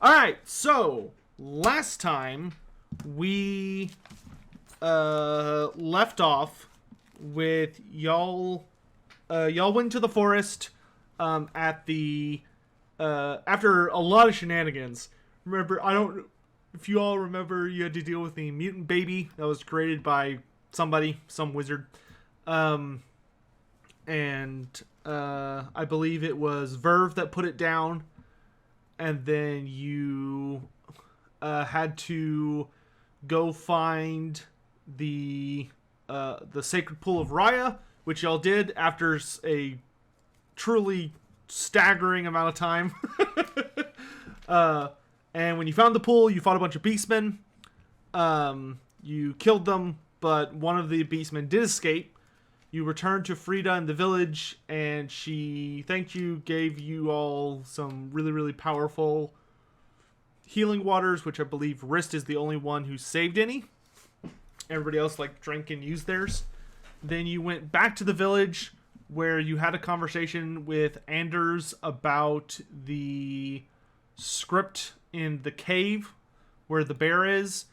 Alright, so last time we left off with y'all went to the forest at the after a lot of shenanigans. Remember, if you all remember, you had to deal with the mutant baby that was created by somebody, some wizard. And I believe it was Verve that put it down. And then you had to go find the sacred pool of Raya, which y'all did after a truly staggering amount of time. And when you found the pool, you fought a bunch of beastmen. You killed them, but one of the beastmen did escape. You returned to Frida in the village, and she thanked you, gave you all some really, really powerful healing waters, which I believe Wrist is the only one who saved any. Everybody else drank and used theirs. Then you went back to the village, where you had a conversation with Anders about the script in the cave where the bear is,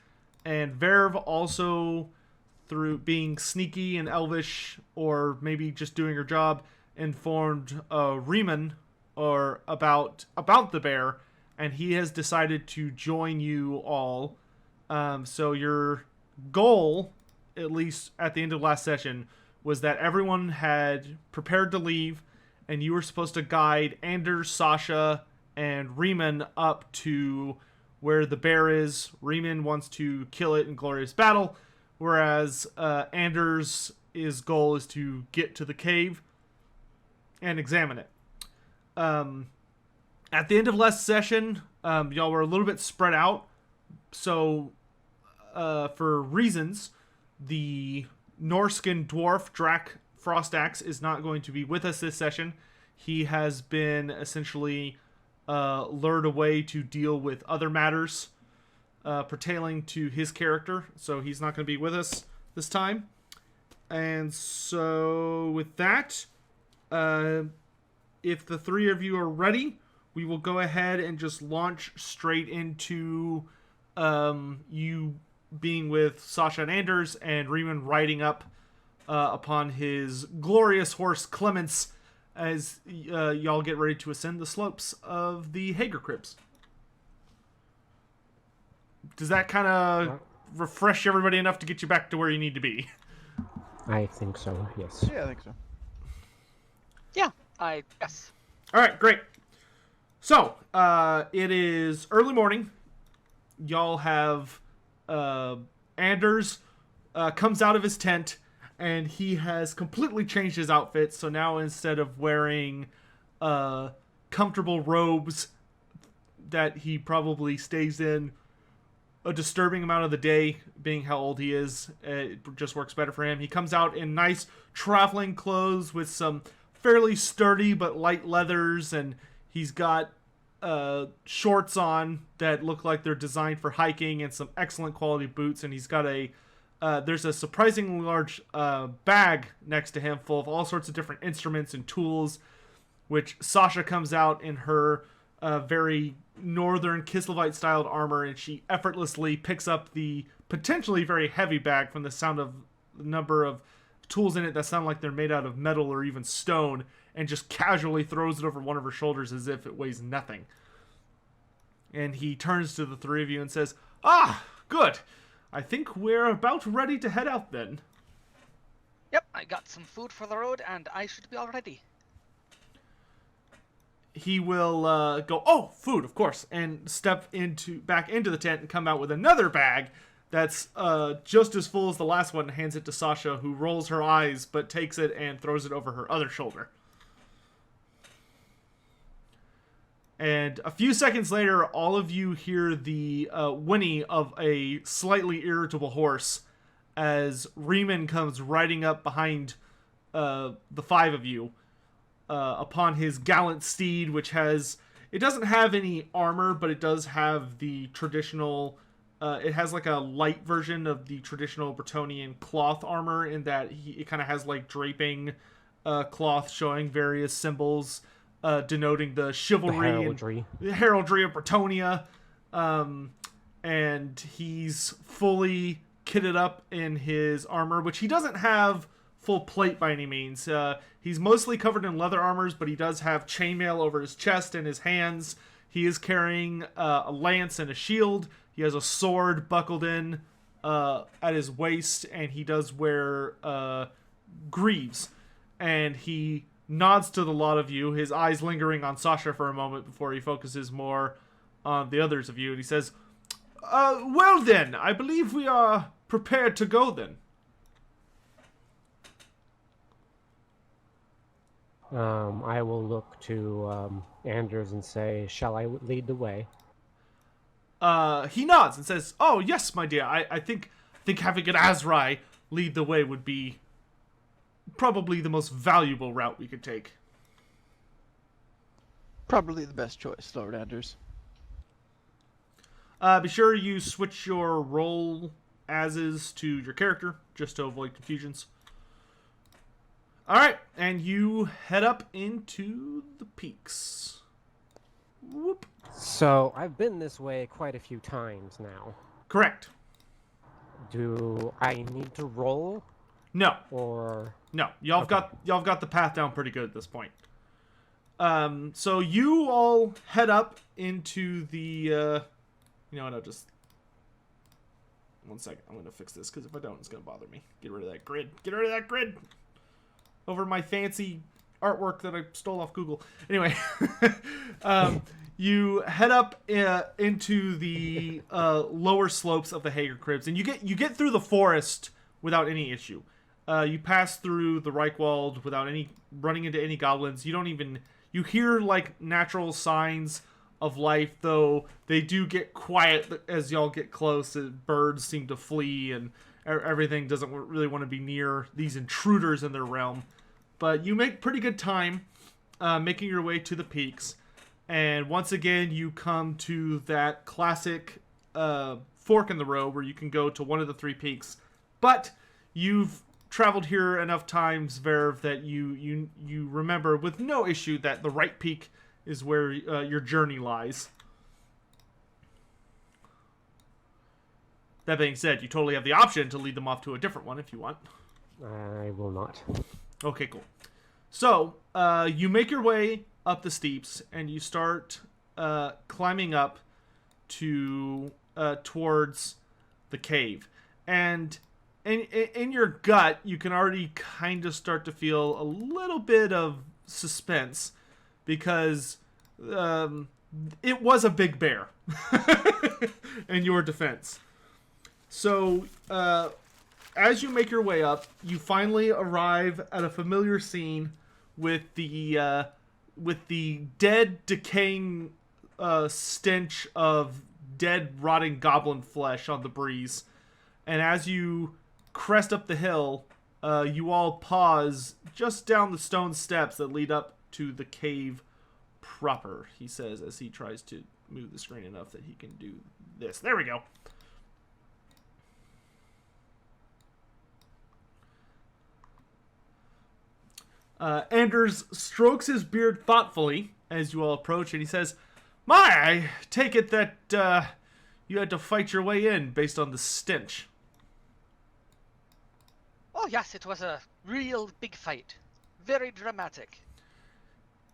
and Verve also, through being sneaky and elvish, or maybe just doing her job, informed Riemann about the bear, and he has decided to join you all. So your goal, at least at the end of last session, was that everyone had prepared to leave, and you were supposed to guide Anders, Sasha, and Riemann up to where the bear is. Riemann wants to kill it in glorious battle, whereas Anders' goal is to get to the cave and examine it. At the end of last session, y'all were a little bit spread out. So, for reasons, the Norskin dwarf, Drak Frostaxe, is not going to be with us this session. He has been essentially lured away to deal with other matters pertaining to his character, so he's not going to be with us this time. And so with that, if the three of you are ready, we will go ahead and just launch straight into you being with Sasha and Anders, and Riemann riding up upon his glorious horse Clements as y'all get ready to ascend the slopes of the Hager Crypts. Does that kind of refresh everybody enough to get you back to where you need to be? I think so, yes. Yeah, I think so. Yeah, yes. Alright, great. So, it is early morning. Y'all have Anders comes out of his tent, and he has completely changed his outfit. So now, instead of wearing comfortable robes that he probably stays in a disturbing amount of the day, being how old he is, it just works better for him. He comes out in nice traveling clothes with some fairly sturdy but light leathers, and he's got shorts on that look like they're designed for hiking, and some excellent quality boots. And he's got there's a surprisingly large bag next to him full of all sorts of different instruments and tools, which Sasha comes out in her very northern Kislevites styled armor, and she effortlessly picks up the potentially very heavy bag from the sound of the number of tools in it that sound like they're made out of metal or even stone, and just casually throws it over one of her shoulders as if it weighs nothing. And he turns to the three of you and says, "Ah, good. I think we're about ready to head out then." Yep, I got some food for the road, and I should be all ready. He will go, "Oh, food, of course," and step back into the tent and come out with another bag that's just as full as the last one, and hands it to Sasha, who rolls her eyes but takes it and throws it over her other shoulder. And a few seconds later, all of you hear the whinny of a slightly irritable horse as Riemann comes riding up behind the five of you upon his gallant steed, which it doesn't have any armor, but it does have the traditional, it has like a light version of the traditional Bretonnian cloth armor, in that it kind of has like draping cloth showing various symbols denoting the chivalry the heraldry of Bretonia. And he's fully kitted up in his armor, which he doesn't have full plate by any means. He's mostly covered in leather armors, but he does have chainmail over his chest and his hands. He is carrying a lance and a shield. He has a sword buckled in at his waist, and he does wear greaves. And he nods to the lot of you, his eyes lingering on Sasha for a moment before he focuses more on the others of you. And he says, well then, I believe we are prepared to go then. I will look to Anders and say, shall I lead the way? He nods and says, oh yes, my dear, I think having an Azrai lead the way would be probably the most valuable route we could take. Probably the best choice, Lord Anders. Be sure you switch your role as-is to your character, just to avoid confusions. Alright, and you head up into the peaks. Whoop. So, I've been this way quite a few times now. Correct. Do I need to roll? No. Or... No. Y'all got the path down pretty good at this point. So you all head up into the... you know what, I'll just... One second, I'm going to fix this, because if I don't, it's going to bother me. Get rid of that grid. Get rid of that grid! Over my fancy artwork that I stole off Google. Anyway, you head up into the lower slopes of the Hager Cribs, and you get through the forest without any issue. You pass through the Reichwald without any running into any goblins. You hear like natural signs of life, though they do get quiet as y'all get close. Birds seem to flee, and everything doesn't really want to be near these intruders in their realm. But you make pretty good time making your way to the peaks. And once again, you come to that classic fork in the road where you can go to one of the three peaks. But you've traveled here enough times, Verv, that you remember with no issue that the right peak is where your journey lies. That being said, you totally have the option to lead them off to a different one if you want. I will not. Okay, cool. So, you make your way up the steeps, and you start climbing up to towards the cave. And in your gut, you can already kind of start to feel a little bit of suspense, because it was a big bear in your defense. So, as you make your way up, you finally arrive at a familiar scene with the dead, decaying stench of dead, rotting goblin flesh on the breeze. And as you crest up the hill, you all pause just down the stone steps that lead up to the cave proper, he says, as he tries to move the screen enough that he can do this. There we go. Anders strokes his beard thoughtfully as you all approach, and he says, "My, I take it that you had to fight your way in based on the stench." Oh yes, it was a real big fight. Very dramatic.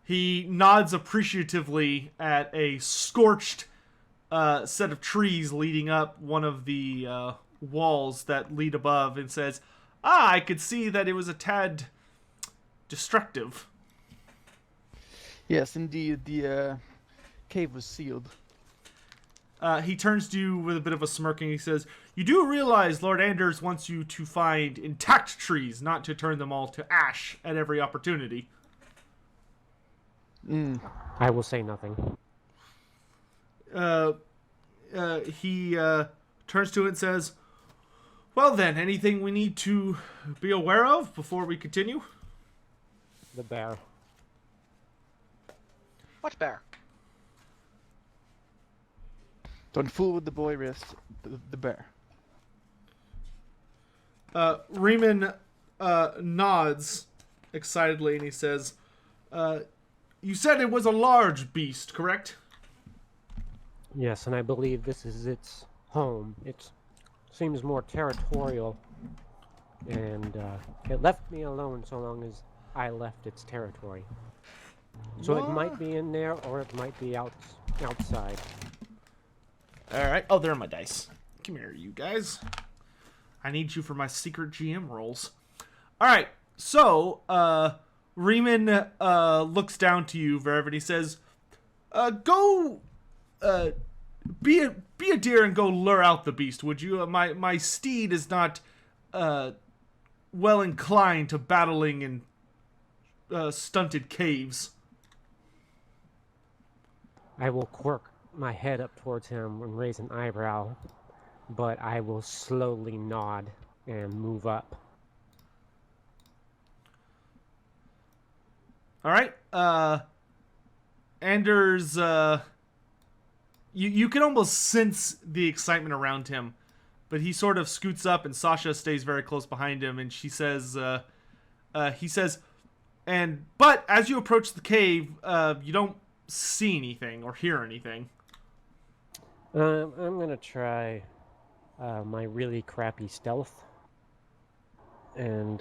He nods appreciatively at a scorched set of trees leading up one of the walls that lead above, and says, I could see that it was a tad destructive. Yes, indeed, the cave was sealed. He turns to you with a bit of a smirk, and he says, you do realize Lord Anders wants you to find intact trees, not to turn them all to ash at every opportunity. I will say nothing. He turns to it and says, well then, anything we need to be aware of before we continue? The bear. What bear? Don't fool with the boy wrist, the bear. Riemann nods excitedly, and he says, you said it was a large beast, correct? Yes, and I believe this is its home. It seems more territorial, and it left me alone so long as I left its territory. So it might What? be in there, or it might be outside. All right. Oh, there are my dice. Come here, you guys. I need you for my secret GM rolls. All right. So, Riemann looks down to you, Verv, and he says, "Go, be a deer and go lure out the beast, would you? My steed is not well inclined to battling in stunted caves." I will quirk my head up towards him and raise an eyebrow, but I will slowly nod and move up. All right. Anders, you can almost sense the excitement around him, but he sort of scoots up, and Sasha stays very close behind him, and he says, but as you approach the cave, you don't see anything or hear anything. I'm gonna try my really crappy stealth, and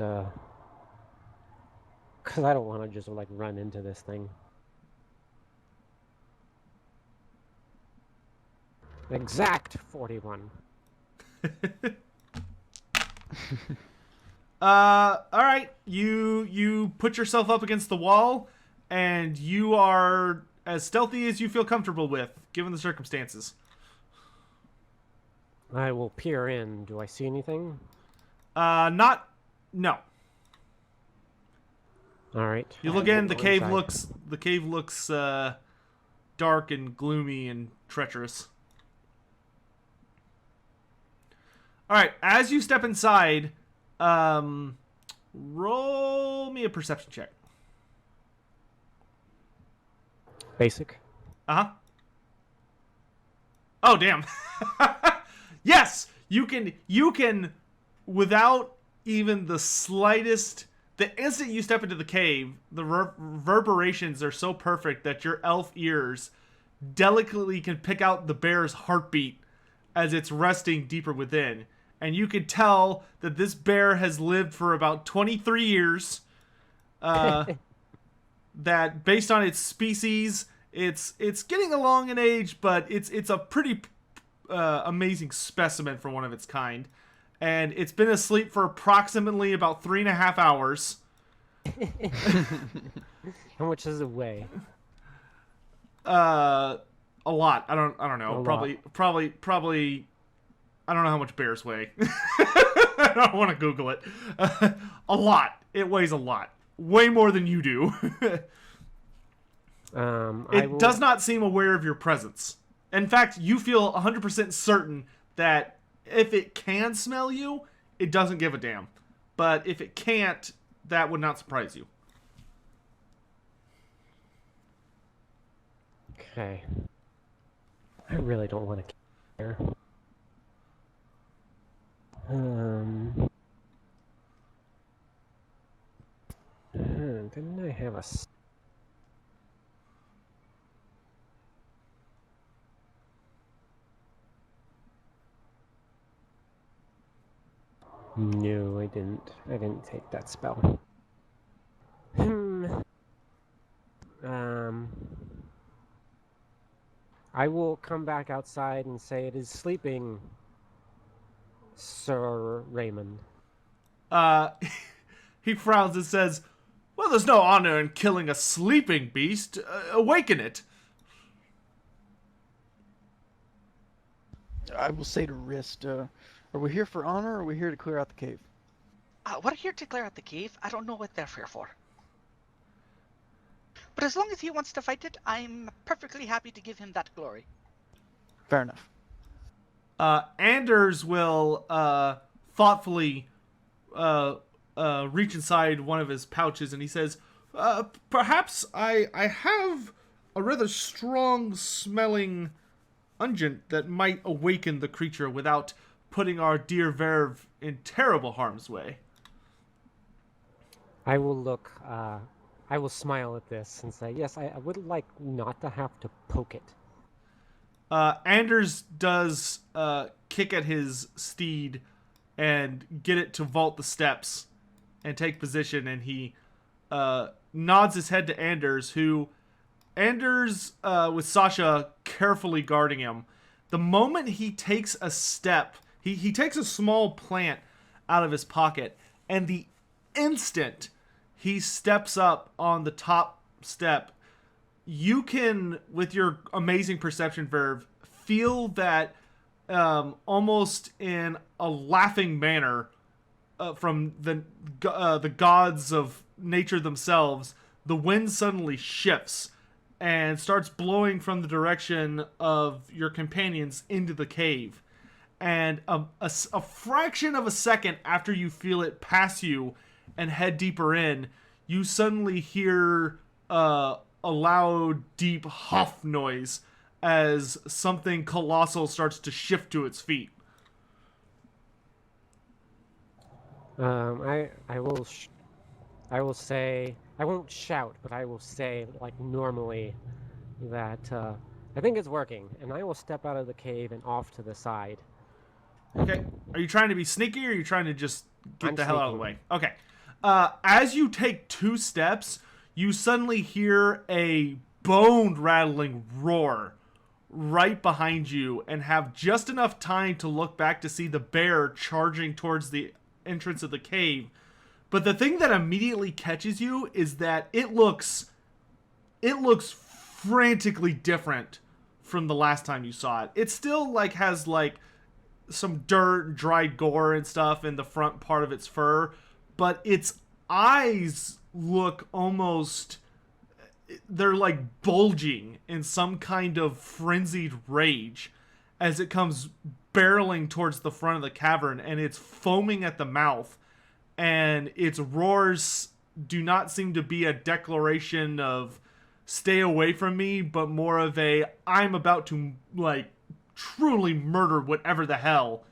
because I don't want to just like run into this thing. Exact 41. All right. You put yourself up against the wall, and you are as stealthy as you feel comfortable with, given the circumstances. I will peer in. Do I see anything? No. All right. You look I will in. The go cave inside. looks dark and gloomy and treacherous. All right. As you step inside, roll me a perception check. Basic. Uh-huh. Oh, damn. Yes, you can without even the slightest. The instant you step into the cave, the reverberations are so perfect that your elf ears delicately can pick out the bear's heartbeat as it's resting deeper within. And you can tell that this bear has lived for about 23 years. That based on its species, it's getting along in age, but it's a pretty amazing specimen for one of its kind. And it's been asleep for approximately about 3.5 hours. How much does it weigh? A lot. I don't know. A Probably. I don't know how much bears weigh. I don't want to Google it. A lot. It weighs a lot. Way more than you do. It does not seem aware of your presence. In fact, you feel 100% certain that if it can smell you, it doesn't give a damn. But if it can't, that would not surprise you. Okay. I really don't want to care. Didn't I have a... No, I didn't. I didn't take that spell. I will come back outside and say it is sleeping, Sir Raymond. He frowns and says, "Well, there's no honor in killing a sleeping beast. Awaken it." I will say to Rist, are we here for honor or are we here to clear out the cave? We're here to clear out the cave. I don't know what they're here for. But as long as he wants to fight it, I'm perfectly happy to give him that glory. Fair enough. Anders will thoughtfully reach inside one of his pouches, and he says, "Perhaps I have a rather strong smelling unguent that might awaken the creature without putting our dear Verve in terrible harm's way." I will look, I will smile at this and say, yes, I would like not to have to poke it. Anders does kick at his steed and get it to vault the steps and take position, and he nods his head to Anders, with Sasha carefully guarding him. The moment he takes a step, he takes a small plant out of his pocket, and the instant he steps up on the top step, you can, with your amazing perception verve, feel that almost in a laughing manner from the gods of nature themselves, the wind suddenly shifts and starts blowing from the direction of your companions into the cave. And a fraction of a second after you feel it pass you and head deeper in, you suddenly hear a loud, deep huff noise as something colossal starts to shift to its feet. I will say, I won't shout, but I will say, like normally, that I think it's working, and I will step out of the cave and off to the side. Okay. Are you trying to be sneaky, or are you trying to just get I'm the hell out of the sneaking. way? Okay. As you take 2 steps, you suddenly hear a bone-rattling roar right behind you and have just enough time to look back to see the bear charging towards the entrance of the cave. But the thing that immediately catches you is that it looks frantically different from the last time you saw it. It still has some dirt and dried gore and stuff in the front part of its fur, but its eyes look almost, they're like bulging in some kind of frenzied rage as it comes barreling towards the front of the cavern, and it's foaming at the mouth, and its roars do not seem to be a declaration of stay away from me, but more of a I'm about to truly murder whatever the hell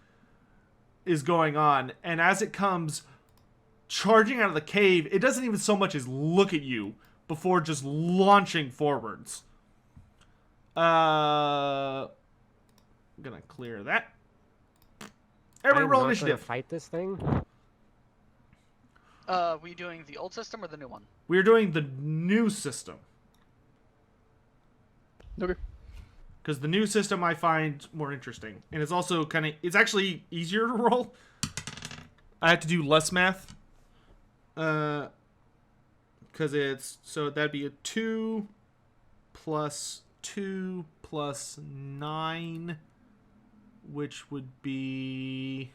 is going on. And as it comes charging out of the cave, it doesn't even so much as look at you before just launching forwards. I'm gonna clear that. Everybody roll I'm not initiative. gonna fight this thing. We doing the old system or the new one? We're doing the new system. Okay. Because the new system I find more interesting. And it's also it's actually easier to roll. I have to do less math. Because so that'd be a 2 plus 2 plus 9, which would be,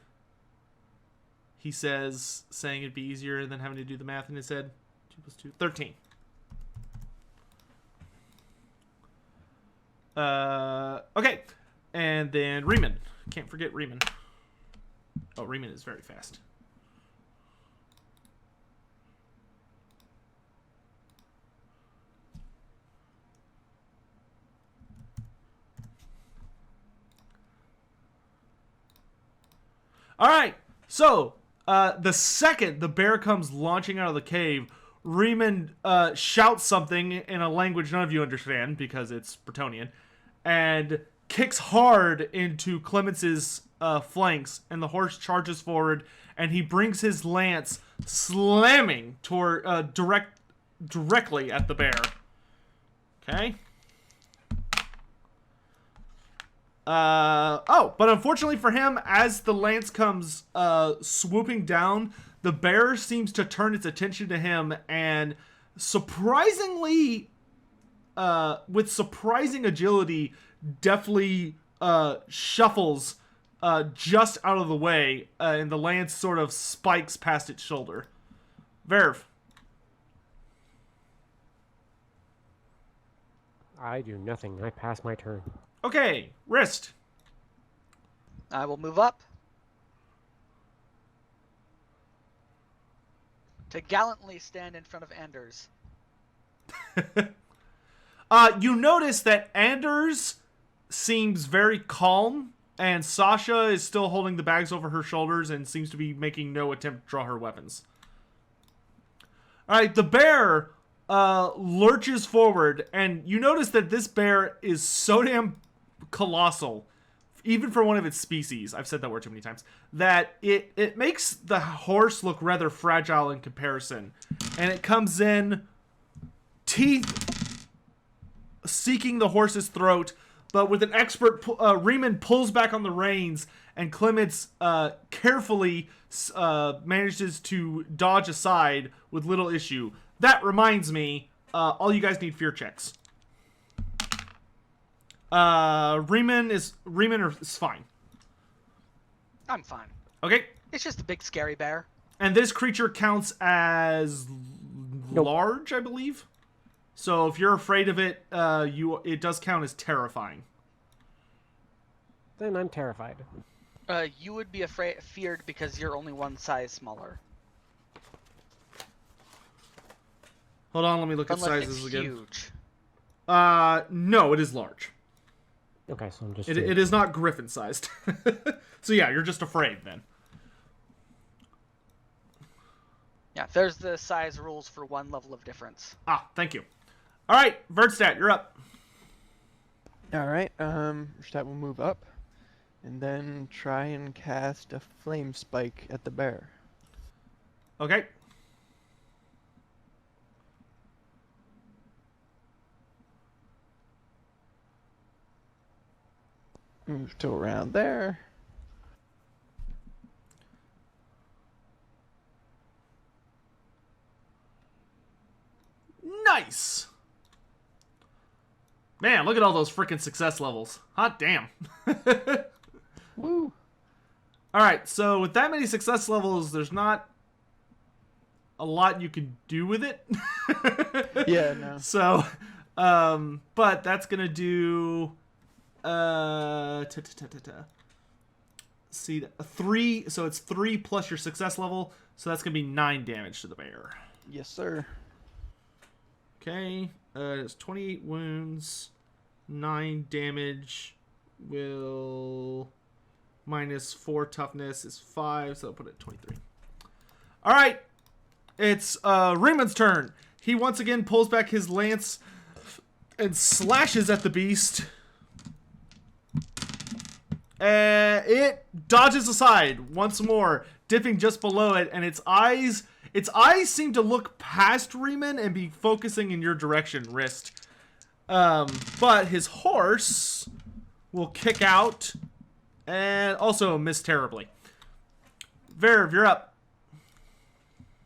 he says, saying it'd be easier than having to do the math in his head. 2 plus 2, 13. Okay. And then Riemann. Can't forget Riemann. Oh, Riemann is very fast. All right. So, the second the bear comes launching out of the cave, Riemann shouts something in a language none of you understand because it's Bretonnian, and kicks hard into Clemence's flanks, and the horse charges forward, and he brings his lance slamming toward directly at the bear. Okay. But unfortunately for him, as the lance comes swooping down, the bear seems to turn its attention to him, and surprisingly, with surprising agility, deftly shuffles just out of the way, and the lance sort of spikes past its shoulder. Verve. I do nothing. I pass my turn. Okay, wrist. I will move up to gallantly stand in front of Anders. You notice that Anders seems very calm, and Sasha is still holding the bags over her shoulders and seems to be making no attempt to draw her weapons. Alright, the bear lurches forward, and you notice that this bear is so damn colossal, even for one of its species. I've said that word too many times. That it makes the horse look rather fragile in comparison. And it comes in, teeth seeking the horse's throat, but with an expert, Riemann pulls back on the reins, and Clements carefully manages to dodge aside with little issue. That reminds me, all you guys need fear checks. Riemann is fine. I'm fine. Okay. It's just a big scary bear. And this creature counts as large, I believe. So if you're afraid of it, it does count as terrifying. Then I'm terrified. You would be feared because you're only one size smaller. Hold on, let me look at Unless sizes it's again. huge. No, it is large. Okay, so I'm just... It is not griffin sized. So yeah, you're just afraid then. Yeah, there's the size rules for one level of difference. Ah, thank you. All right, Verdstat, you're up. All right. Verstappen will move up, and then try and cast a flame spike at the bear. Okay. Move to around there. Nice. Man, look at all those freaking success levels. Hot damn. Woo! All right, so with that many success levels, there's not a lot you can do with it. Yeah, no. So, but that's gonna do. See, 3. So it's 3 plus your success level. So that's gonna be 9 damage to the bear. Yes, sir. Okay, it's 28 wounds, 9 damage, will minus 4 toughness is 5, so I'll put it at 23. Alright, it's Riemann's turn. He once again pulls back his lance and slashes at the beast. It dodges aside once more, dipping just below it, and its eyes seem to look past Riemann and be focusing in your direction, Wrist. But his horse will kick out and also miss terribly. Verv, you're up.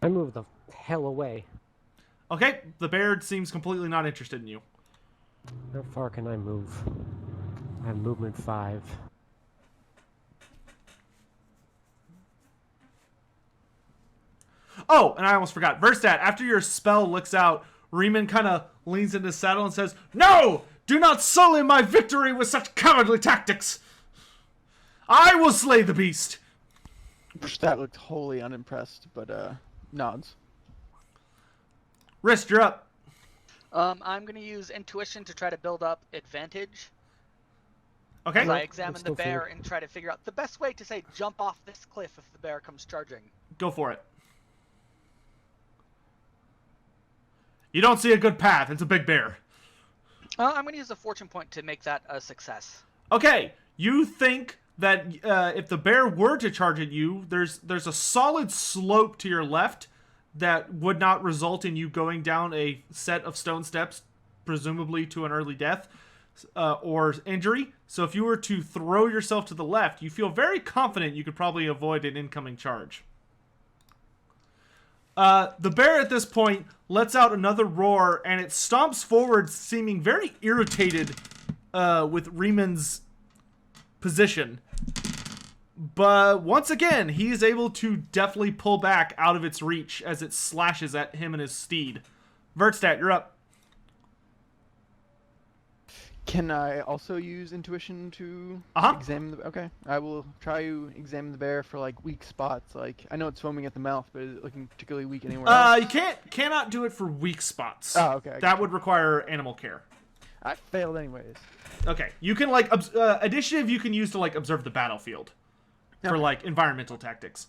I move the hell away. Okay, the bear seems completely not interested in you. How far can I move? I have movement 5. Oh, and I almost forgot. Verstat, after your spell looks out, Riemann kind of leans into his saddle and says, "No! Do not sully my victory with such cowardly tactics! I will slay the beast!" Verstappen looked wholly unimpressed, but nods. Wrist, you're up. I'm going to use intuition to try to build up advantage. Okay. As I examine the still bear fear. and try to figure out the best way to, say, jump off this cliff if the bear comes charging. Go for it. You don't see a good path. It's a big bear. I'm going to use a fortune point to make that a success. Okay, you think that if the bear were to charge at you, there's a solid slope to your left that would not result in you going down a set of stone steps, presumably to an early death or injury. So if you were to throw yourself to the left, you feel very confident you could probably avoid an incoming charge. The bear at this point lets out another roar, and it stomps forward, seeming very irritated with Riemann's position. But once again, he is able to deftly pull back out of its reach as it slashes at him and his steed. Vertstat, you're up. Can I also use intuition to examine the... Okay, I will try to examine the bear for, like, weak spots. Like, I know it's foaming at the mouth, but is it looking particularly weak anywhere else? You cannot do it for weak spots. Oh, okay. That would require animal care. I failed anyways. Okay, you can, like, initiative you can use to, like, observe the battlefield for, like, environmental tactics.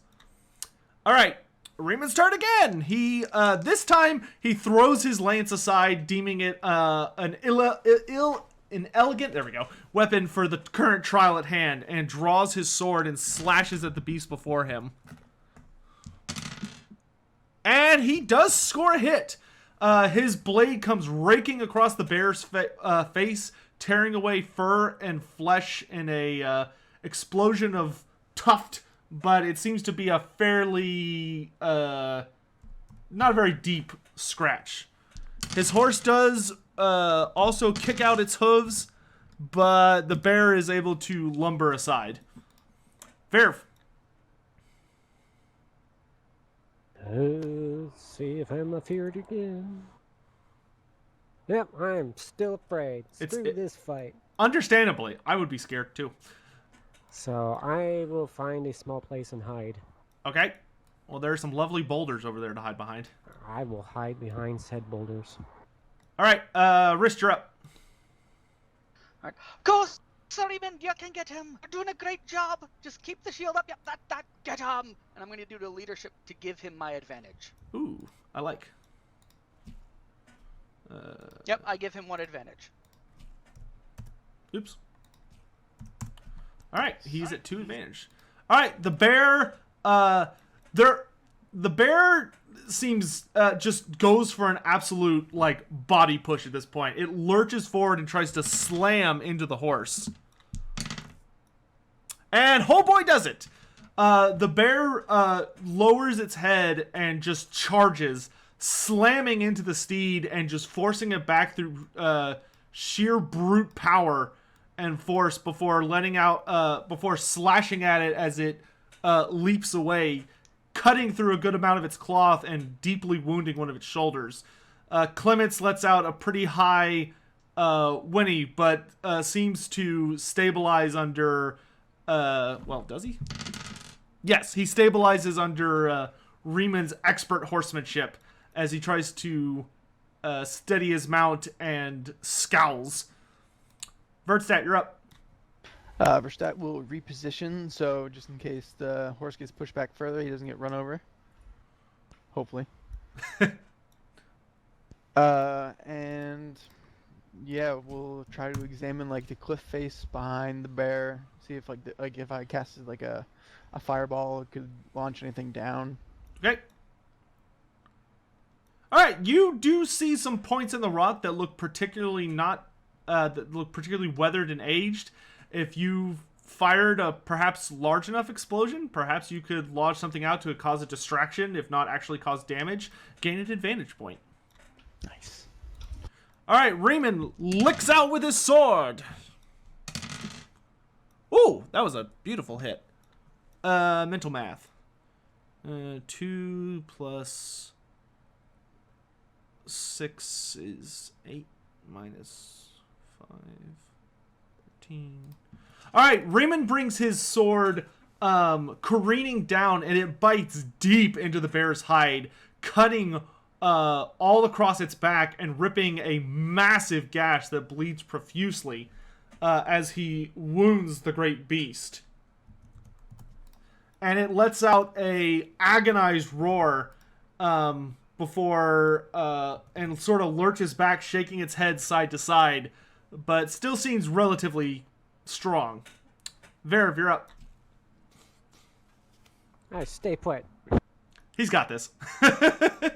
All right, Riemann's turn again. He, this time, he throws his lance aside, deeming it an an elegant, there we go, weapon for the current trial at hand, and draws his sword and slashes at the beast before him. And he does score a hit. His blade comes raking across the bear's face, tearing away fur and flesh in a explosion of tuft, but it seems to be a fairly not a very deep scratch. His horse does also kick out its hooves, but the bear is able to lumber aside. Verv. Let's see if I'm afeared again. Yep, I'm still afraid. Screw this fight. Understandably, I would be scared too. So I will find a small place and hide. Okay. Well, there are some lovely boulders over there to hide behind. I will hide behind said boulders. All right, Wrist, you're up. All right. Go, Sariman, you can get him. You're doing a great job. Just keep the shield up. Yep, that, get him. And I'm going to do the leadership to give him my advantage. Ooh, I like. Yep, I give him one advantage. Oops. All right, he's at 2 advantage. All right, the bear. The bear seems just goes for an absolute like body push at this point. It lurches forward and tries to slam into the horse. And oh boy, does it! The bear lowers its head and just charges, slamming into the steed and just forcing it back through sheer brute power and force before before slashing at it as it leaps away, cutting through a good amount of its cloth and deeply wounding one of its shoulders. Clements lets out a pretty high whinny, but seems to stabilize under... well, does he? Yes, he stabilizes under Riemann's expert horsemanship as he tries to steady his mount and scowls. Vertstat, you're up. Verstappen will reposition, so just in case the horse gets pushed back further, he doesn't get run over. Hopefully. And yeah, we'll try to examine like the cliff face behind the bear. See if like if I casted like a fireball, it could launch anything down. Okay. All right, you do see some points in the rock that look particularly weathered and aged. If you fired a perhaps large enough explosion, perhaps you could launch something out to cause a distraction, if not actually cause damage. Gain an advantage point. Nice. All right, Raymond licks out with his sword. Ooh, that was a beautiful hit. Mental math. 2 plus 6 is 8 minus 5. 13. All right, Raymond brings his sword careening down, and it bites deep into the bear's hide, cutting all across its back and ripping a massive gash that bleeds profusely as he wounds the great beast. And it lets out a agonized roar before and sort of lurches back, shaking its head side to side, but still seems relatively strong. Verv, you're up. All right, stay put. He's got this.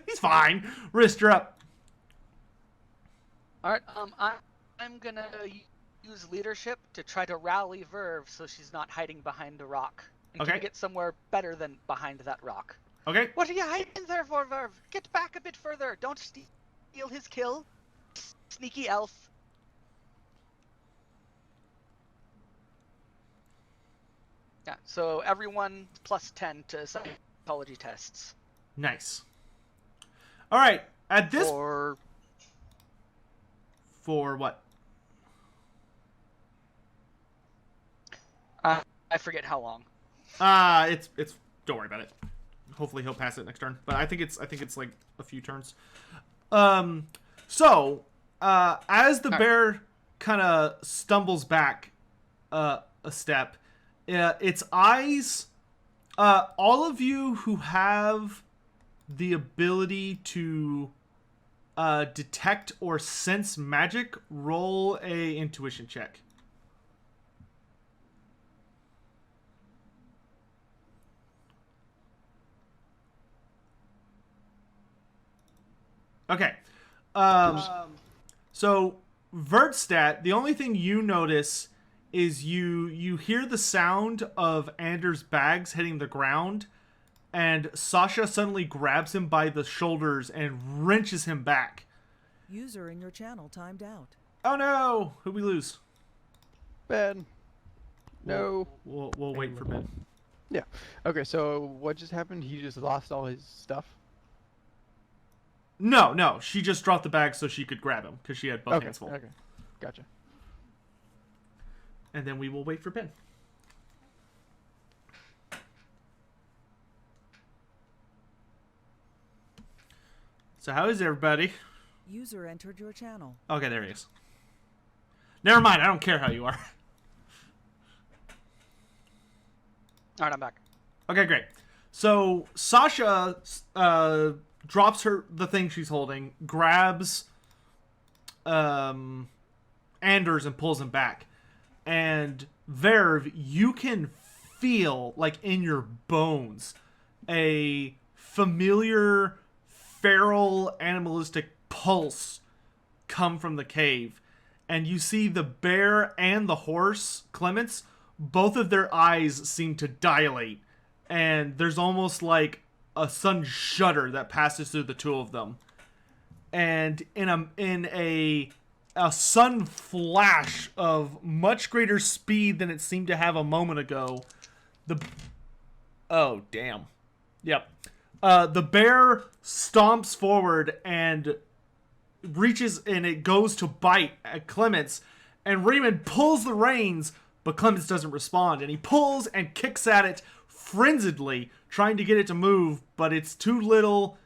He's fine. Wrist, you're up. All right, I'm gonna use leadership to try to rally Verve so she's not hiding behind a rock. And Okay. to get somewhere better than behind that rock. Okay. What are you hiding there for, Verve? Get back a bit further. Don't steal his kill. Sneaky elf. Yeah, so everyone plus 10 to psychology tests. Nice. All right. At this... Or... For what? I forget how long. It's don't worry about it. Hopefully he'll pass it next turn, but I think it's like a few turns. So as the bear kind of stumbles back a step, its eyes, all of you who have the ability to detect or sense magic, roll a intuition check. Okay. So Vertstat, the only thing you notice is you hear the sound of Anders' bags hitting the ground, and Sasha suddenly grabs him by the shoulders and wrenches him back. User in your channel timed out. Oh no! Who'd we lose? Ben. No. We'll wait for Ben. Yeah. Okay, so what just happened? He just lost all his stuff? No. She just dropped the bag so she could grab him because she had both hands full. Okay. Gotcha. And then we will wait for Ben. So how is everybody? User entered your channel. Okay, there he is. Never mind, I don't care how you are. Alright, I'm back. Okay, great. So Sasha drops the thing she's holding, grabs Anders and pulls him back. And Verve, you can feel, like in your bones, a familiar feral animalistic pulse come from the cave. And you see the bear and the horse, Clements, both of their eyes seem to dilate. And there's almost like a sudden shudder that passes through the two of them. And in a sudden flash of much greater speed than it seemed to have a moment ago, oh damn, yep, the bear stomps forward and reaches, and it goes to bite at Clements, and Raymond pulls the reins, but Clements doesn't respond, and he pulls and kicks at it frenziedly, trying to get it to move, but it's too little,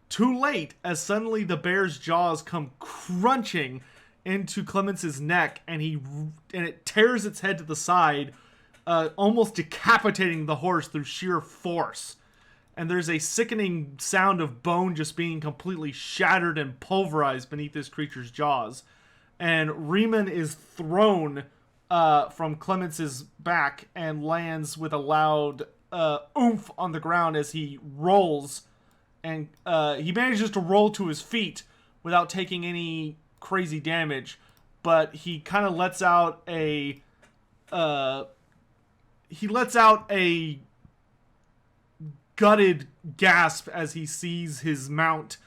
too late, as suddenly the bear's jaws come crunching into Clements' neck, and it tears its head to the side, almost decapitating the horse through sheer force. And there's a sickening sound of bone just being completely shattered and pulverized beneath this creature's jaws. And Riemann is thrown from Clements' back and lands with a loud oomph on the ground as he rolls. And he manages to roll to his feet without taking any crazy damage, but he kind of lets out a gutted gasp as he sees his mount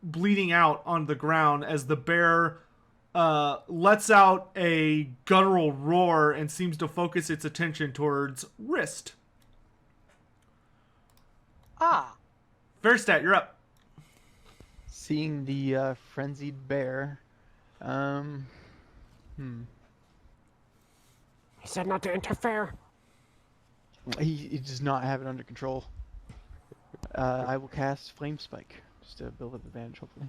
bleeding out on the ground, as the bear lets out a guttural roar and seems to focus its attention towards Wrist. Vertstat, you're up. Seeing the frenzied bear, He said not to interfere. he does not have it under control. I will cast Flame Spike just to build up advantage, hopefully.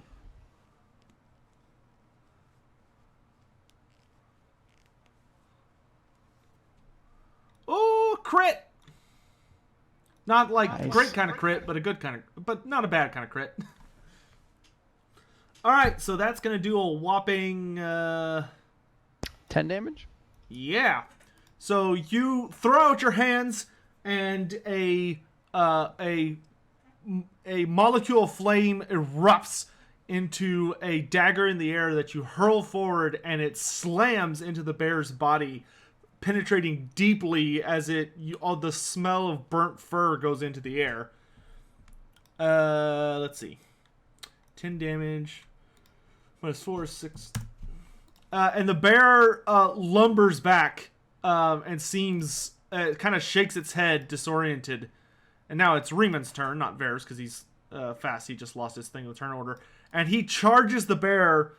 Oh, crit! Not like Nice. great kind of crit, but a good kind of, but not a bad kind of crit. All right, so that's gonna do a whopping 10 damage? yeah. So you throw out your hands, and a molecule of flame erupts into a dagger in the air that you hurl forward, and it slams into the bear's body, penetrating deeply as all the smell of burnt fur goes into the air. Let's see. 10 damage. Minus 4, 6. And the bear lumbers back and seems, kind of shakes its head, disoriented. And now it's Riemann's turn, not Ver's, because he's fast. He just lost his thing in the turn order. And he charges the bear,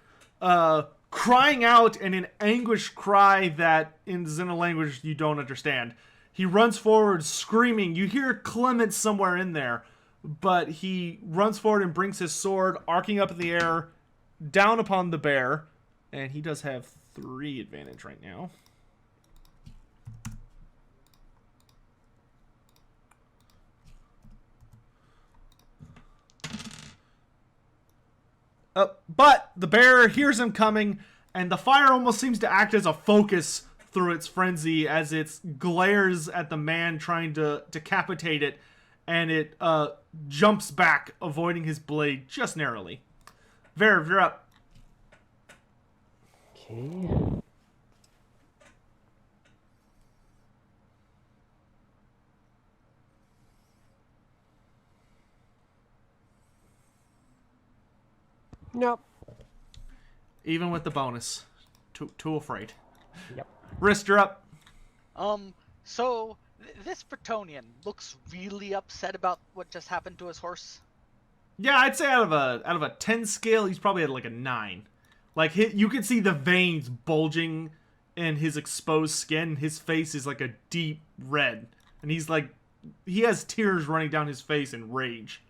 crying out in an anguished cry that in Xena language you don't understand. He runs forward screaming. You hear Clement somewhere in there, but he runs forward and brings his sword arcing up in the air down upon the bear, and he does have 3 advantage right now. But the bear hears him coming, and the fire almost seems to act as a focus through its frenzy as it glares at the man trying to decapitate it, and it jumps back, avoiding his blade just narrowly. Verv, you're up. Okay. Nope. Even with the bonus. Too afraid. Yep. Wrist, you're up. So this Bretonian looks really upset about what just happened to his horse. Yeah, I'd say out of a 10 scale, he's probably at like a 9. Like, you can see the veins bulging in his exposed skin. His face is like a deep red. And he's like, he has tears running down his face in rage.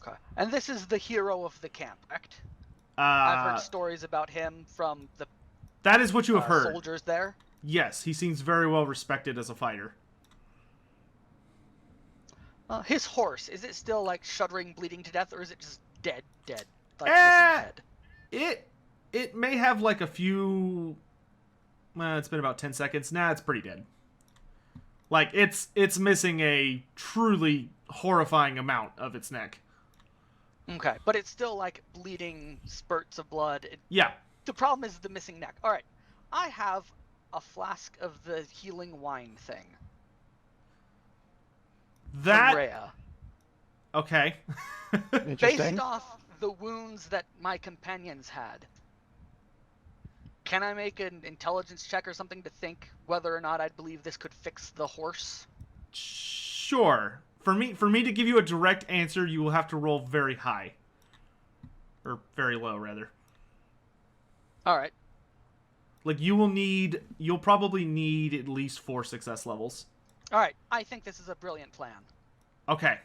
Okay. And this is the hero of the camp, correct? I've heard stories about him from the that is what you have heard. Soldiers there. Yes, he seems very well respected as a fighter. His horse, is it still like shuddering, bleeding to death, or is it just dead? Like missing head? It may have like a few. It's been about 10 seconds. Nah, it's pretty dead. Like it's missing a truly horrifying amount of its neck. Okay, but it's still like bleeding spurts of blood. Yeah. The problem is the missing neck. All right, I have a flask of the healing wine thing. That. From Rhea. Okay. Interesting. Based off the wounds that my companions had, can I make an intelligence check or something to think whether or not I'd believe this could fix the horse? Sure. For me to give you a direct answer, you will have to roll very high. Or very low, rather. Alright. Like, you'll probably need at least 4 success levels. Alright, I think this is a brilliant plan. Okay.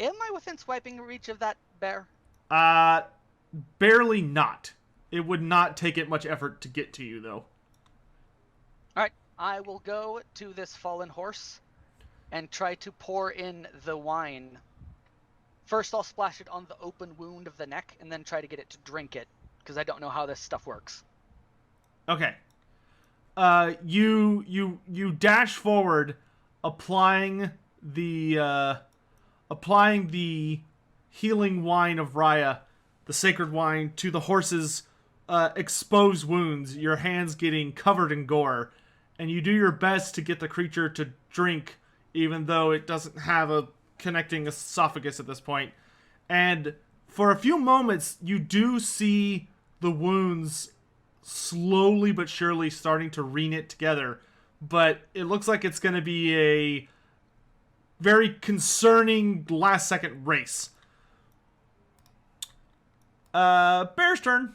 Am I within swiping reach of that bear? Barely not. It would not take it much effort to get to you, though. Alright, I will go to this fallen horse and try to pour in the wine. First, I'll splash it on the open wound of the neck, and then try to get it to drink it, because I don't know how this stuff works. Okay. You dash forward, applying the healing wine of Raya, the sacred wine, to the horse's exposed wounds, your hands getting covered in gore, and you do your best to get the creature to drink, even though it doesn't have a connecting esophagus at this point. And for a few moments, you do see the wounds slowly but surely starting to reknit together, but it looks like it's going to be a very concerning last-second race. Bear's turn.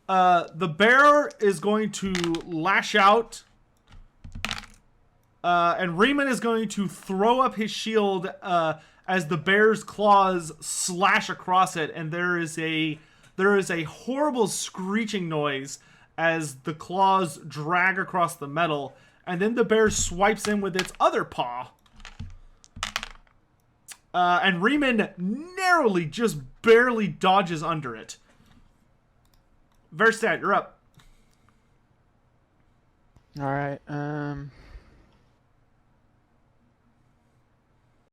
The bear is going to lash out, and Riemann is going to throw up his shield as the bear's claws slash across it, and there is a horrible screeching noise as the claws drag across the metal, and then the bear swipes in with its other paw. And Riemann narrowly, just barely dodges under it. Verstadt, you're up. All right.